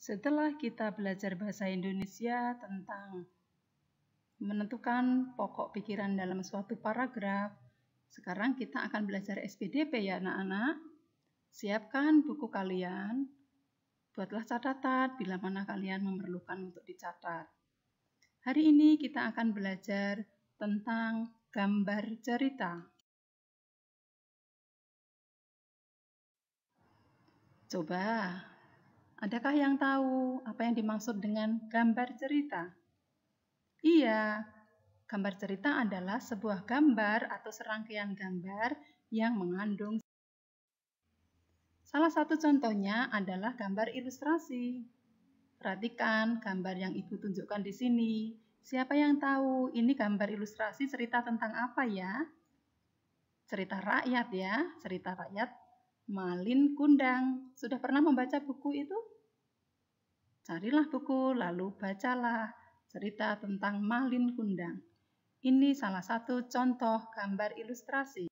Setelah kita belajar bahasa Indonesia tentang menentukan pokok pikiran dalam suatu paragraf, sekarang kita akan belajar SPDP ya anak-anak. Siapkan buku kalian, buatlah catatan bila mana kalian memerlukan untuk dicatat. Hari ini kita akan belajar tentang gambar cerita. Coba, adakah yang tahu apa yang dimaksud dengan gambar cerita? Iya, gambar cerita adalah sebuah gambar atau serangkaian gambar yang mengandung. Salah satu contohnya adalah gambar ilustrasi. Perhatikan gambar yang Ibu tunjukkan di sini. Siapa yang tahu ini gambar ilustrasi cerita tentang apa ya? Cerita rakyat ya, cerita rakyat Malin Kundang. Sudah pernah membaca buku itu? Carilah buku lalu bacalah cerita tentang Malin Kundang. Ini salah satu contoh gambar ilustrasi.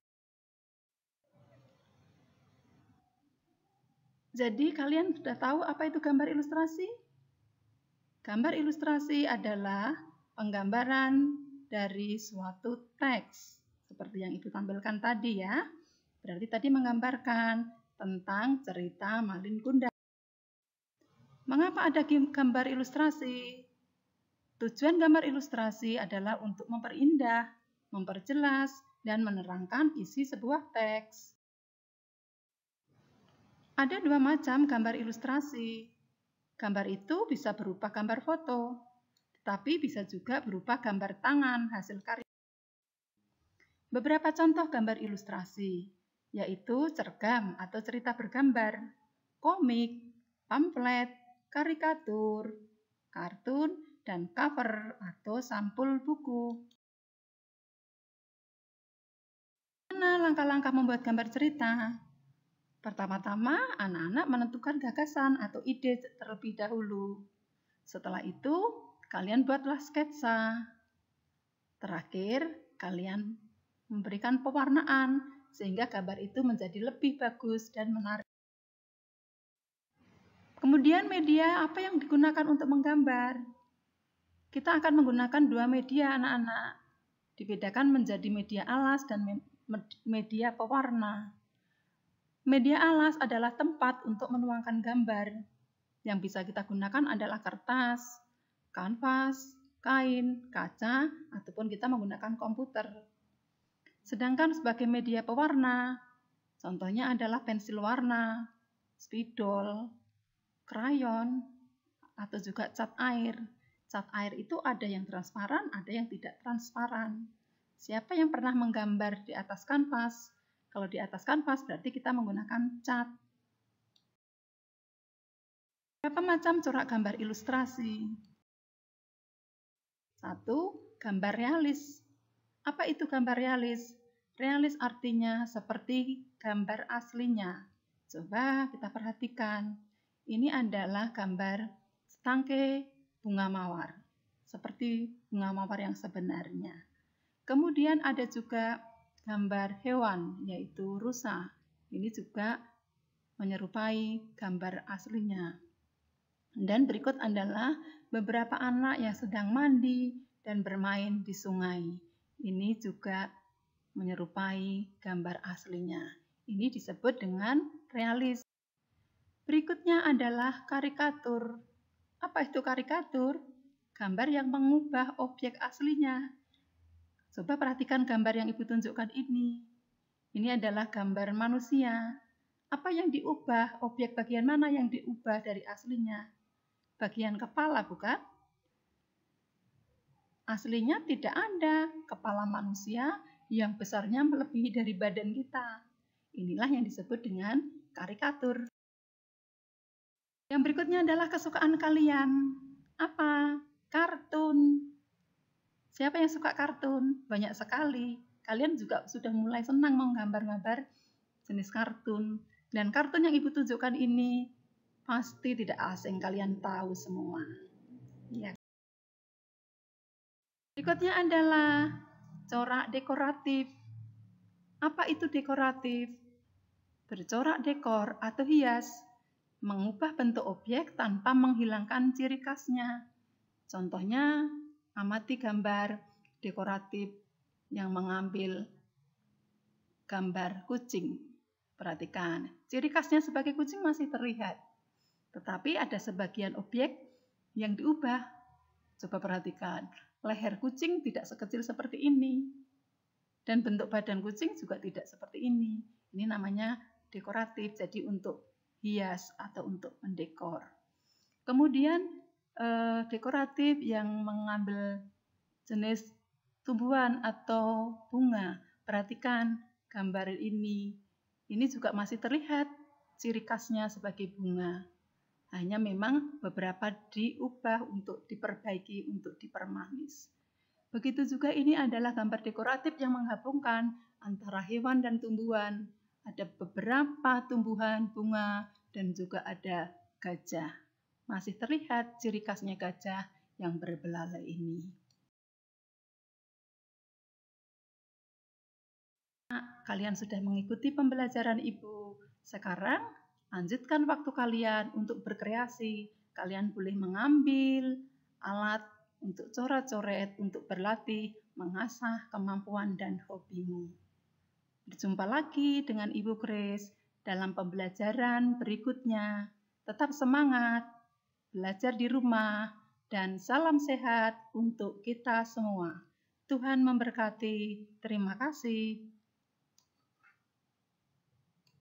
Jadi kalian sudah tahu apa itu gambar ilustrasi? Gambar ilustrasi adalah penggambaran dari suatu teks, seperti yang Ibu tampilkan tadi ya. Berarti tadi menggambarkan tentang cerita Malin Kundang. Mengapa ada gambar ilustrasi? Tujuan gambar ilustrasi adalah untuk memperindah, memperjelas, dan menerangkan isi sebuah teks. Ada dua macam gambar ilustrasi. Gambar itu bisa berupa gambar foto, tetapi bisa juga berupa gambar tangan hasil karya. Beberapa contoh gambar ilustrasi, yaitu cergam atau cerita bergambar, komik, pamflet, karikatur, kartun, dan cover atau sampul buku. Mana langkah-langkah membuat gambar cerita? Pertama-tama, anak-anak menentukan gagasan atau ide terlebih dahulu. Setelah itu, kalian buatlah sketsa. Terakhir, kalian memberikan pewarnaan sehingga gambar itu menjadi lebih bagus dan menarik. Kemudian media apa yang digunakan untuk menggambar? Kita akan menggunakan dua media anak-anak. Dibedakan menjadi media alas dan media pewarna. Media alas adalah tempat untuk menuangkan gambar. Yang bisa kita gunakan adalah kertas, kanvas, kain, kaca, ataupun kita menggunakan komputer. Sedangkan sebagai media pewarna, contohnya adalah pensil warna, spidol, krayon, atau juga cat air. Cat air itu ada yang transparan, ada yang tidak transparan. Siapa yang pernah menggambar di atas kanvas? Kalau di atas kanvas berarti kita menggunakan cat. Berapa macam corak gambar ilustrasi? 1. Gambar realis. Apa itu gambar realis? Realis artinya seperti gambar aslinya. Coba kita perhatikan. Ini adalah gambar setangkai bunga mawar. Seperti bunga mawar yang sebenarnya. Kemudian ada juga gambar hewan, yaitu rusa. Ini juga menyerupai gambar aslinya. Dan berikut adalah beberapa anak yang sedang mandi dan bermain di sungai. Ini juga menyerupai gambar aslinya. Ini disebut dengan realis. Berikutnya adalah karikatur. Apa itu karikatur? Gambar yang mengubah objek aslinya. Coba perhatikan gambar yang Ibu tunjukkan ini. Ini adalah gambar manusia. Apa yang diubah? Objek bagian mana yang diubah dari aslinya? Bagian kepala, bukan? Aslinya tidak ada kepala manusia yang besarnya melebihi dari badan kita. Inilah yang disebut dengan karikatur. Yang berikutnya adalah kesukaan kalian. Apa? Kartun. Siapa yang suka kartun? Banyak sekali. Kalian juga sudah mulai senang menggambar-gambar jenis kartun. Dan kartun yang Ibu tunjukkan ini pasti tidak asing, kalian tahu semua. Ya. Berikutnya adalah corak dekoratif. Apa itu dekoratif? Bercorak dekor atau hias. mengubah bentuk objek tanpa menghilangkan ciri khasnya. Contohnya, amati gambar dekoratif yang mengambil gambar kucing. Perhatikan, ciri khasnya sebagai kucing masih terlihat, tetapi ada sebagian objek yang diubah. Coba perhatikan, leher kucing tidak sekecil seperti ini, dan bentuk badan kucing juga tidak seperti ini. Ini namanya dekoratif, jadi untuk hias atau untuk mendekor. Kemudian dekoratif yang mengambil jenis tumbuhan atau bunga. Perhatikan gambar ini juga masih terlihat ciri khasnya sebagai bunga. Hanya memang beberapa diubah untuk diperbaiki, untuk dipermanis. Begitu juga ini adalah gambar dekoratif yang menggabungkan antara hewan dan tumbuhan. Ada beberapa tumbuhan, bunga, dan juga ada gajah. Masih terlihat ciri khasnya gajah yang berbelalai ini. Kalian sudah mengikuti pembelajaran Ibu. Sekarang lanjutkan waktu kalian untuk berkreasi. Kalian boleh mengambil alat untuk coret-coret, untuk berlatih, mengasah kemampuan dan hobimu. Berjumpa lagi dengan Ibu Grace dalam pembelajaran berikutnya. Tetap semangat, belajar di rumah, dan salam sehat untuk kita semua. Tuhan memberkati. Terima kasih.